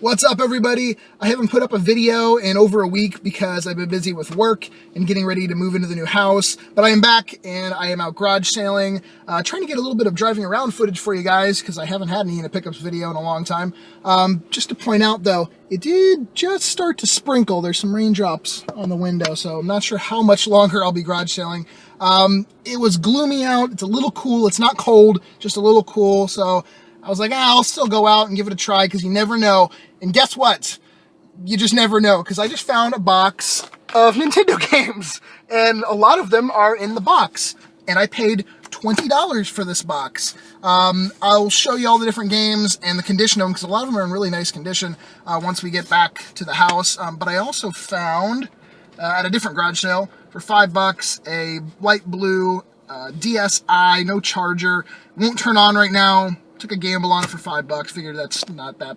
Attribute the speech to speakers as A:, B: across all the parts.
A: What's up, everybody? I haven't put up a video in over a week because I've been busy with work and getting ready to move into the new house, but I am back and I am out garage sailing, trying to get a little bit of driving around footage for you guys because I haven't had any in a pickups video in a long time. Just to point out though, it did just start to sprinkle. There's some raindrops on the window, so I'm not sure how much longer I'll be garage sailing. It was gloomy out. It's a little cool. It's not cold, just a little cool. So I was like, I'll still go out and give it a try because you never know. And guess what? You just never know, because I just found a box of Nintendo games, and a lot of them are in the box, and I paid $20 for this box. I'll show you all the different games and the condition of them, because a lot of them are in really nice condition once we get back to the house. But I also found, at a different garage sale, for $5, a light blue DSi, no charger, won't turn on right now. Took a gamble on it for $5, figured that's not that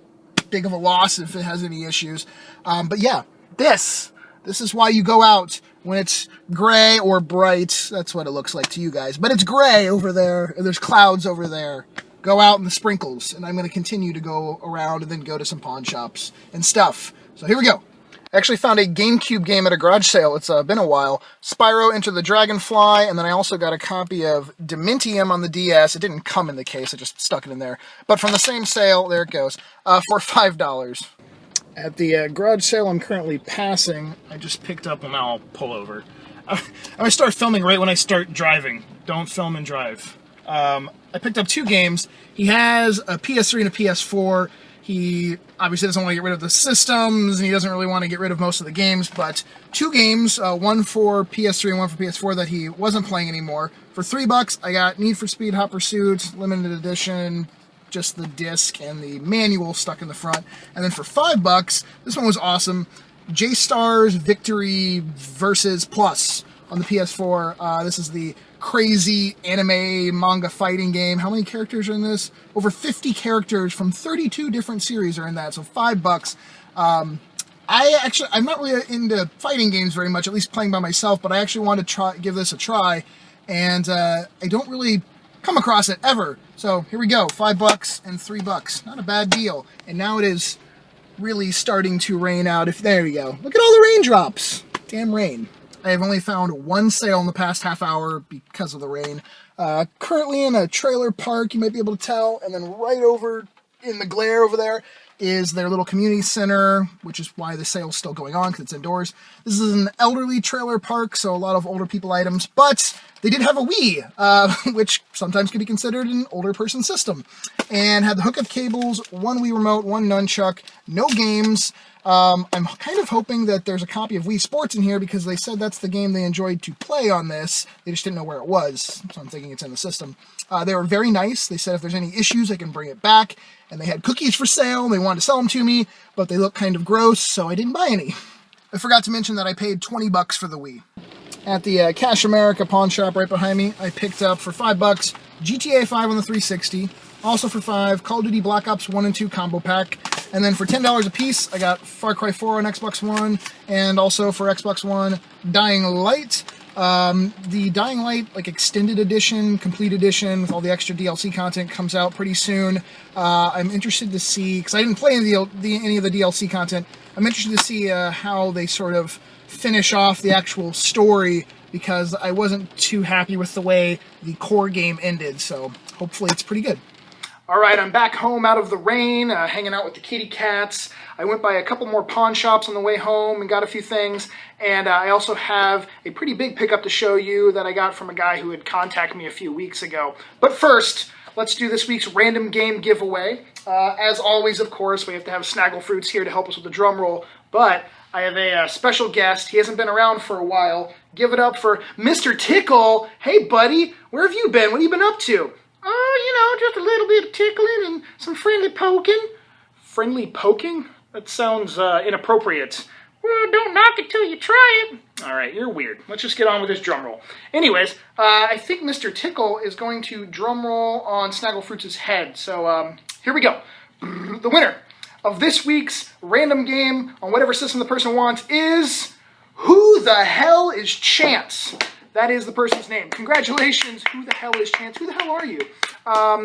A: big of a loss if it has any issues. But yeah, this is why you go out when it's gray or bright. That's what it looks like to you guys, but it's gray over there and there's clouds over there. Go out in the sprinkles, and I'm going to continue to go around and then go to some pawn shops and stuff. So here we go. I actually found a GameCube game at a garage sale. It's been a while. Spyro Enter the Dragonfly, and then I also got a copy of Dementium on the DS. It didn't come in the case, I just stuck it in there. But from the same sale, there it goes, for $5. At the garage sale I'm currently passing, I just picked up, well, now I'll pull over. I start filming right when I start driving. Don't film and drive. I picked up two games. He has a PS3 and a PS4. He obviously doesn't want to get rid of the systems, and he doesn't really want to get rid of most of the games, but two games, one for PS3 and one for PS4 that he wasn't playing anymore. For $3, I got Need for Speed Hot Pursuit, limited edition, just the disc and the manual stuck in the front. And then for $5, this one was awesome, J-Stars Victory Versus Plus on the PS4. This is the crazy anime manga fighting game. How many characters are in this? Over 50 characters from 32 different series are in that, so $5. I'm not really into fighting games very much, at least playing by myself, but I actually want to give this a try, and I don't really come across it ever. So here we go, $5 and $3. Not a bad deal. And now it is really starting to rain out. There you go. Look at all the raindrops. Damn rain. I have only found one sale in the past half hour because of the rain. Currently in a trailer park, you might be able to tell, and then right over in the glare over there is their little community center, which is why the sale's still going on, because it's indoors. This is an elderly trailer park, so a lot of older people items, but they did have a Wii, which sometimes can be considered an older person system, and had the hookup cables, one Wii remote, one nunchuck, no games. I'm kind of hoping that there's a copy of Wii Sports in here because they said that's the game they enjoyed to play on this. They just didn't know where it was, so I'm thinking it's in the system. They were very nice. They said if there's any issues, I can bring it back. And they had cookies for sale, and they wanted to sell them to me, but they look kind of gross, so I didn't buy any. I forgot to mention that I paid $20 for the Wii. At the Cash America pawn shop right behind me, I picked up for $5 GTA 5 on the 360. Also for $5, Call of Duty Black Ops 1 and 2 combo pack. And then for $10 a piece, I got Far Cry 4 on Xbox One, and also for Xbox One, Dying Light. The Dying Light like extended edition, complete edition with all the extra DLC content comes out pretty soon. I'm interested to see, because I didn't play any of the DLC content, I'm interested to see how they sort of finish off the actual story, because I wasn't too happy with the way the core game ended, so hopefully it's pretty good. Alright, I'm back home out of the rain, hanging out with the kitty cats. I went by a couple more pawn shops on the way home and got a few things, and I also have a pretty big pickup to show you that I got from a guy who had contacted me a few weeks ago. But first, let's do this week's random game giveaway. As always, of course, we have to have Snaggle Fruits here to help us with the drum roll, but I have a special guest. He hasn't been around for a while. Give it up for Mr. Tickle. Hey, buddy, where have you been? What have you been up to? Oh, just a little bit of tickling and some friendly poking. Friendly poking? That sounds inappropriate. Well, don't knock it till you try it. All right, you're weird. Let's just get on with this drum roll. Anyways, I think Mr. Tickle is going to drum roll on Snaggle Fruits' head. So here we go. The winner of this week's random game on whatever system the person wants is... Who the hell is Chance? that is the person's name. Congratulations. Who the hell is Chance? Who the hell are you?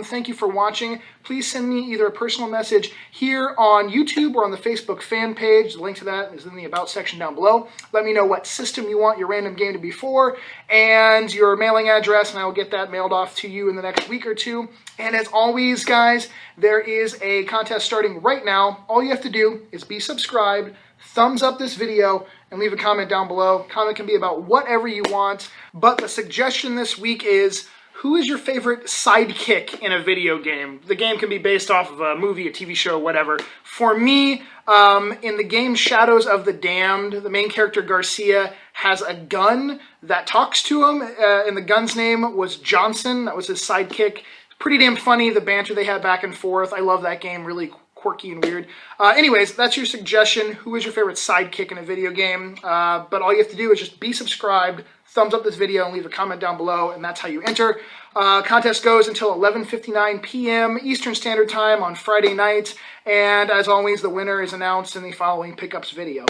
A: Thank you for watching. Please send me either a personal message here on YouTube or on the Facebook fan page. The link to that is in the About section down below. Let me know what system you want your random game to be for and your mailing address, and I will get that mailed off to you in the next week or two. And as always, guys, there is a contest starting right now. All you have to do is be subscribed, thumbs up this video, and leave a comment down below. Comment can be about whatever you want, but the suggestion this week is, who is your favorite sidekick in a video game? The game can be based off of a movie, a TV show, whatever. For me, in the game Shadows of the Damned, the main character Garcia has a gun that talks to him, and the gun's name was Johnson. That was his sidekick. Pretty damn funny, the banter they had back and forth. I love that game, really quirky and weird. Anyways, that's your suggestion. Who is your favorite sidekick in a video game? But all you have to do is just be subscribed, thumbs up this video, and leave a comment down below, and that's how you enter. Contest goes until 11:59 p.m. Eastern Standard Time on Friday night, and as always, the winner is announced in the following pickups video.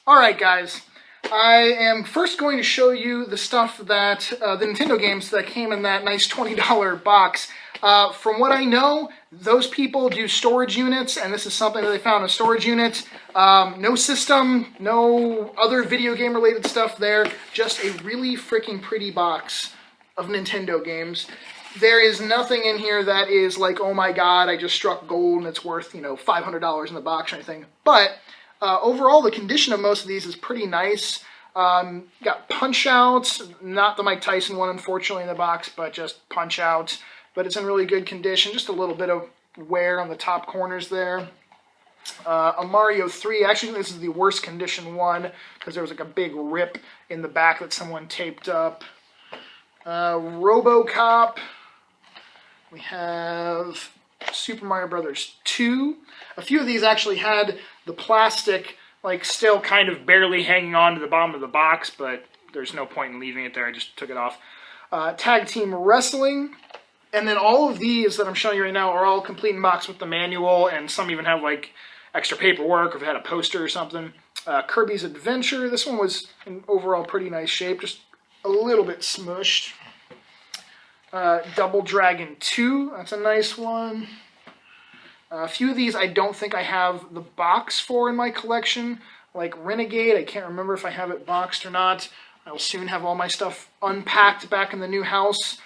A: Alright guys, I am first going to show you the stuff that, the Nintendo games that came in that nice $20 box. From what I know, those people do storage units, and this is something that they found, a storage unit. No system, no other video game related stuff there, just a really freaking pretty box of Nintendo games. There is nothing in here that is like, oh my god, I just struck gold and it's worth, you know, $500 in the box or anything. But overall, the condition of most of these is pretty nice. Got Punch-Outs, not the Mike Tyson one, unfortunately, in the box, but just Punch-Out. But it's in really good condition, just a little bit of wear on the top corners there. A Mario 3, actually this is the worst condition one, because there was like a big rip in the back that someone taped up. RoboCop. We have Super Mario Brothers 2. A few of these actually had the plastic, like, still kind of barely hanging on to the bottom of the box, but there's no point in leaving it there, I just took it off. Tag Team Wrestling. And then all of these that I'm showing you right now are all complete in box with the manual, and some even have like extra paperwork or if it had a poster or something. Kirby's Adventure. This one was in overall pretty nice shape, just a little bit smushed. Double Dragon 2. That's a nice one. A few of these I don't think I have the box for in my collection, like Renegade. I can't remember if I have it boxed or not. I will soon have all my stuff unpacked back in the new house,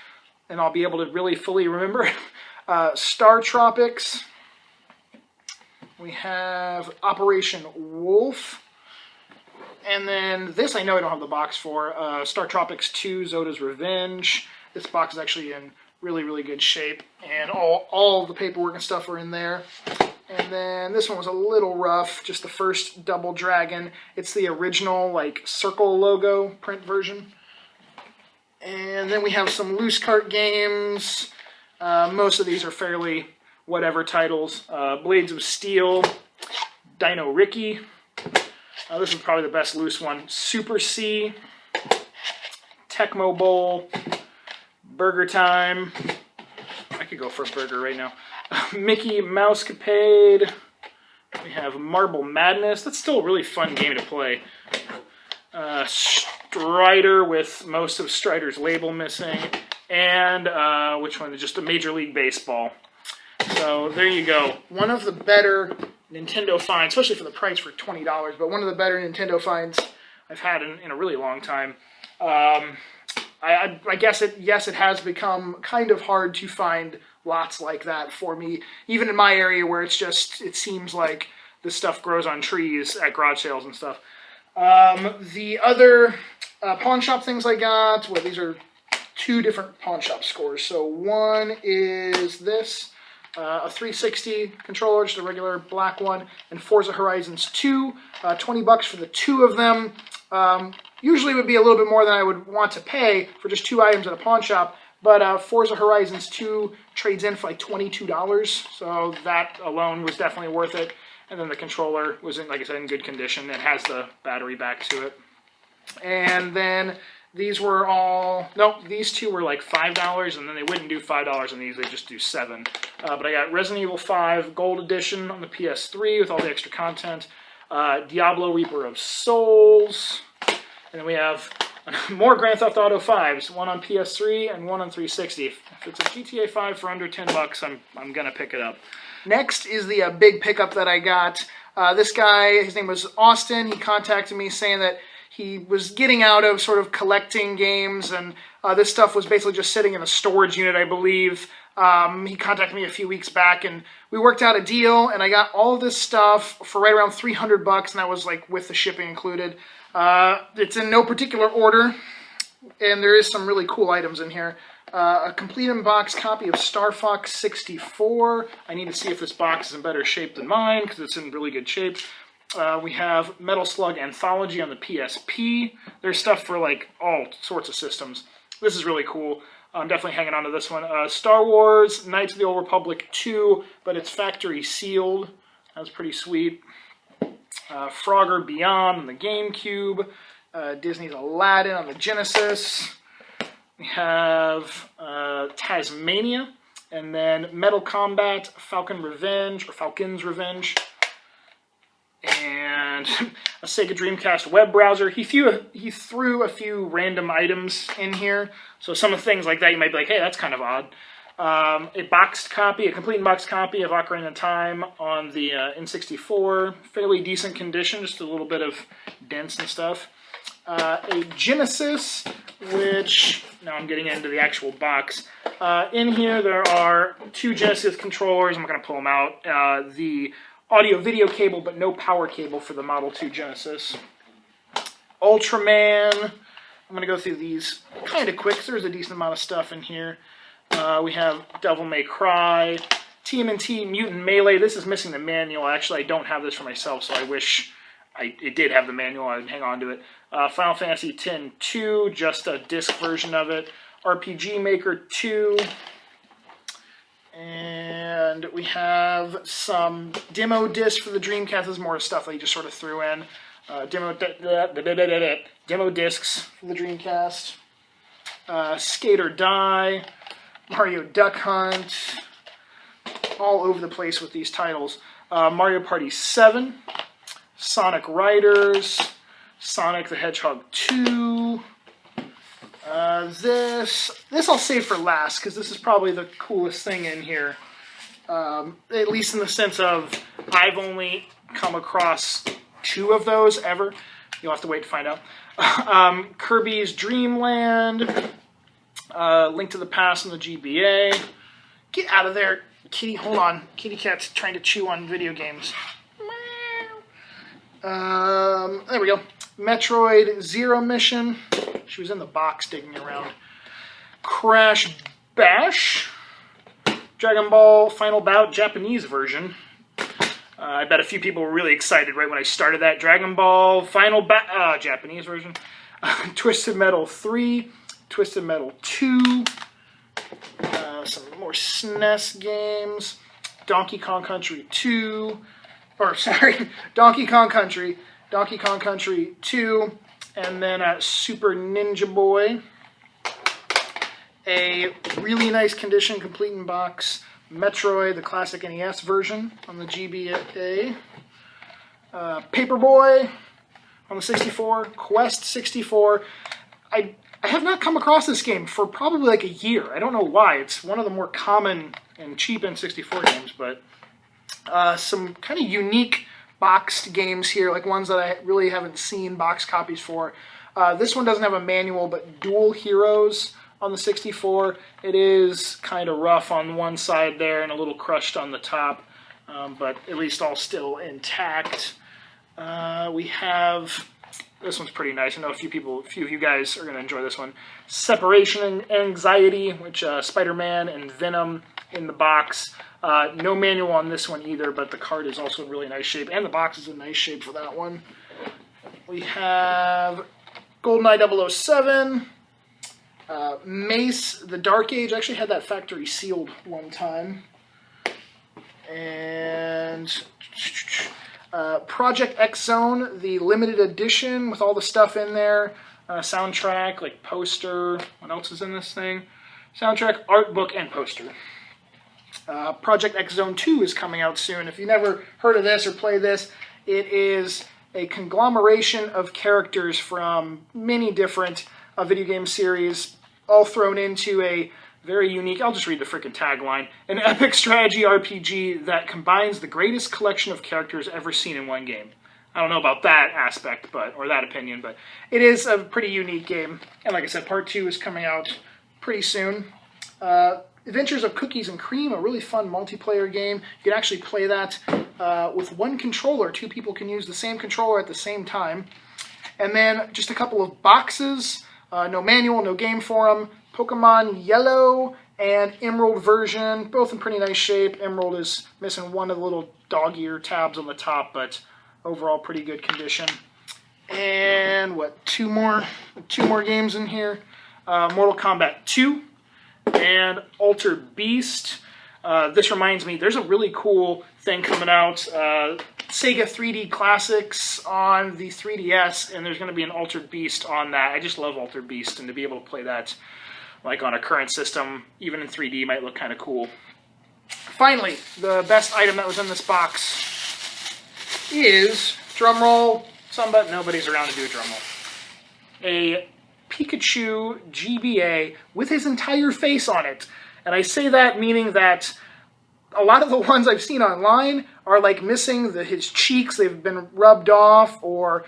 A: and I'll be able to really fully remember. Star Tropics. We have Operation Wolf. And then this I know I don't have the box for. Star Tropics 2, Zoda's Revenge. This box is actually in really, really good shape. And all the paperwork and stuff are in there. And then this one was a little rough, just the first Double Dragon. It's the original, like, circle logo print version. And then we have some loose cart games. Most of these are fairly whatever titles. Blades of Steel, Dino Ricky. This is probably the best loose one. Super C, Tecmo Bowl, Burger Time. I could go for a burger right now. Mickey Mousecapade. We have Marble Madness. That's still a really fun game to play. Strider with most of Strider's label missing. And which one? Just a Major League Baseball. So there you go. One of the better Nintendo finds, especially for the price for $20, but one of the better Nintendo finds I've had in a really long time. I guess yes, it has become kind of hard to find lots like that for me, even in my area where it seems like this stuff grows on trees at garage sales and stuff. The other pawn shop things I got, well, these are two different pawn shop scores. So one is this, a 360 controller, just a regular black one, and Forza Horizons 2, $20 for the two of them. Usually would be a little bit more than I would want to pay for just two items at a pawn shop, but Forza Horizons 2 trades in for like $22, so that alone was definitely worth it. And then the controller was, like I said, in good condition. It has the battery back to it. And then these were all, nope, these two were like $5, and then they wouldn't do $5 on these, they just do $7. But I got Resident Evil 5 Gold Edition on the PS3 with all the extra content. Diablo Reaper of Souls. And then we have
B: More Grand Theft Auto 5s, one on PS3 and one on 360. If it's a GTA 5 for under $10, I'm gonna pick it up. Next is the big pickup that I got. This guy, his name was Austin. He contacted me saying that he was getting out of sort of collecting games, and this stuff was basically just sitting in a storage unit, I believe. He contacted me a few weeks back, and we worked out a deal, and I got all of this stuff for right around $300, and that was like with the shipping included. It's in no particular order, and there is some really cool items in here. A complete in-box copy of Star Fox 64. I need to see if this box is in better shape than mine, because it's in really good shape. We have Metal Slug Anthology on the PSP. There's stuff for like all sorts of systems. This is really cool. I'm definitely hanging on to this one. Star Wars Knights of the Old Republic 2, but it's factory sealed. That's pretty sweet. Frogger Beyond on the GameCube. Disney's Aladdin on the Genesis. We have Tasmania, and then Metal Combat, Falcon's Revenge, and a Sega Dreamcast web browser. He threw a few random items in here, so some of the things like that you might be like, hey, that's kind of odd. A complete in-box copy of Ocarina of Time on the N64, fairly decent condition, just a little bit of dents and stuff. A Genesis, which, now I'm getting into the actual box. In here there are two Genesis controllers. I'm not going to pull them out. The audio-video cable, but no power cable for the Model 2 Genesis. Ultraman. I'm going to go through these kind of quick, so there's a decent amount of stuff in here. We have Devil May Cry. TMNT Mutant Melee. This is missing the manual. Actually, I don't have this for myself, so I wish it did have the manual. I'd hang on to it. Final Fantasy X-2, just a disc version of it. RPG Maker 2. And we have some demo discs for the Dreamcast. This is more stuff that he just sort of threw in. Demo discs for the Dreamcast. Skate or Die. Mario Duck Hunt. All over the place with these titles. Mario Party 7. Sonic Riders. Sonic the Hedgehog 2. This I'll save for last, because this is probably the coolest thing in here. At least in the sense of, I've only come across 2 of those ever. You'll have to wait to find out. Kirby's Dream Land. Link to the Past on the GBA. Get out of there, kitty. Hold on. Kitty cat's trying to chew on video games. There we go. Metroid Zero Mission. She was in the box digging around. Crash Bash. Dragon Ball Final Bout Japanese version. I bet a few people were really excited right when I started that. Dragon Ball Final Bout Japanese version. Twisted Metal 3. Twisted Metal 2. Some more SNES games. Donkey Kong Country 2. Donkey Kong Country. Donkey Kong Country 2. And then Super Ninja Boy. A really nice condition, complete in box. Metroid, the classic NES version on the GBA. Paperboy on the 64. Quest 64. I have not come across this game for probably like a year. I don't know why. It's one of the more common and cheap N64 games, but some kind of unique boxed games here, like ones that I really haven't seen box copies for. This one doesn't have a manual, but Dual Heroes on the 64. It is kind of rough on one side there and a little crushed on the top, but at least all still intact. We have, this one's pretty nice. I know a few of you guys are going to enjoy this one. Separation Anxiety, which Spider-Man and Venom in the box. No manual on this one either, but the card is also in really nice shape, and the box is in nice shape for that one. We have GoldenEye 007. Mace, the Dark Age. I actually had that factory sealed one time. And Project X Zone, the limited edition with all the stuff in there. Soundtrack, like poster. What else is in this thing? Soundtrack, art book, and poster. Project X Zone 2 is coming out soon. If you never heard of this or played this, it is a conglomeration of characters from many different video game series, all thrown into a very unique, I'll just read the freaking tagline, an epic strategy RPG that combines the greatest collection of characters ever seen in one game. I don't know about that aspect, or that opinion, but it is a pretty unique game. And like I said, Part 2 is coming out pretty soon. Adventures of Cookies and Cream, a really fun multiplayer game. You can actually play that with one controller. 2 people can use the same controller at the same time. And then just a couple of boxes, no manual, no game for them. Pokemon Yellow and Emerald version, both in pretty nice shape. Emerald is missing one of the little dog ear tabs on the top, but overall pretty good condition. And what, two more games in here. Mortal Kombat 2 and Altered Beast. This reminds me, there's a really cool thing coming out. Sega 3D Classics on the 3DS, and there's going to be an Altered Beast on that. I just love Altered Beast, and to be able to play that like on a current system, even in 3D, might look kind of cool. Finally, the best item that was in this box is, drumroll, but nobody's around to do a drumroll, a Pikachu GBA with his entire face on it. And I say that meaning that a lot of the ones I've seen online are like missing his cheeks, they've been rubbed off, or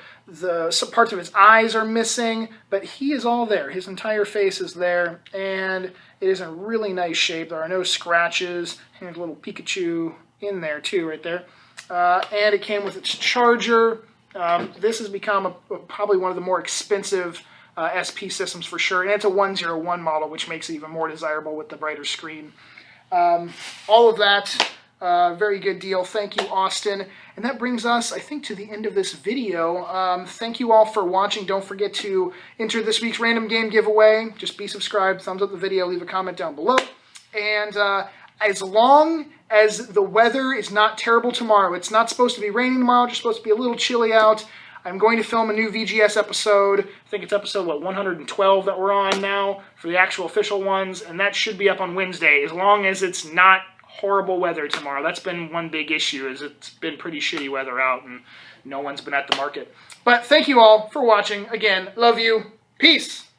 B: some parts of his eyes are missing, but he is all there. His entire face is there, and it is in really nice shape. There are no scratches. Here's a little Pikachu in there too, right there. And it came with its charger. This has become probably one of the more expensive SP systems for sure, and it's a 101 model, which makes it even more desirable with the brighter screen. All of that, very good deal. Thank you, Austin. And that brings us, I think, to the end of this video. Thank you all for watching. Don't forget to enter this week's random game giveaway. Just be subscribed, thumbs up the video, leave a comment down below. And as long as the weather is not terrible tomorrow, it's not supposed to be raining tomorrow, just supposed to be a little chilly out, I'm going to film a new VGS episode. I think it's episode, 112 that we're on now for the actual official ones, and that should be up on Wednesday, as long as it's not horrible weather tomorrow. That's been one big issue, is it's been pretty shitty weather out, and no one's been at the market. But thank you all for watching. Again, love you. Peace.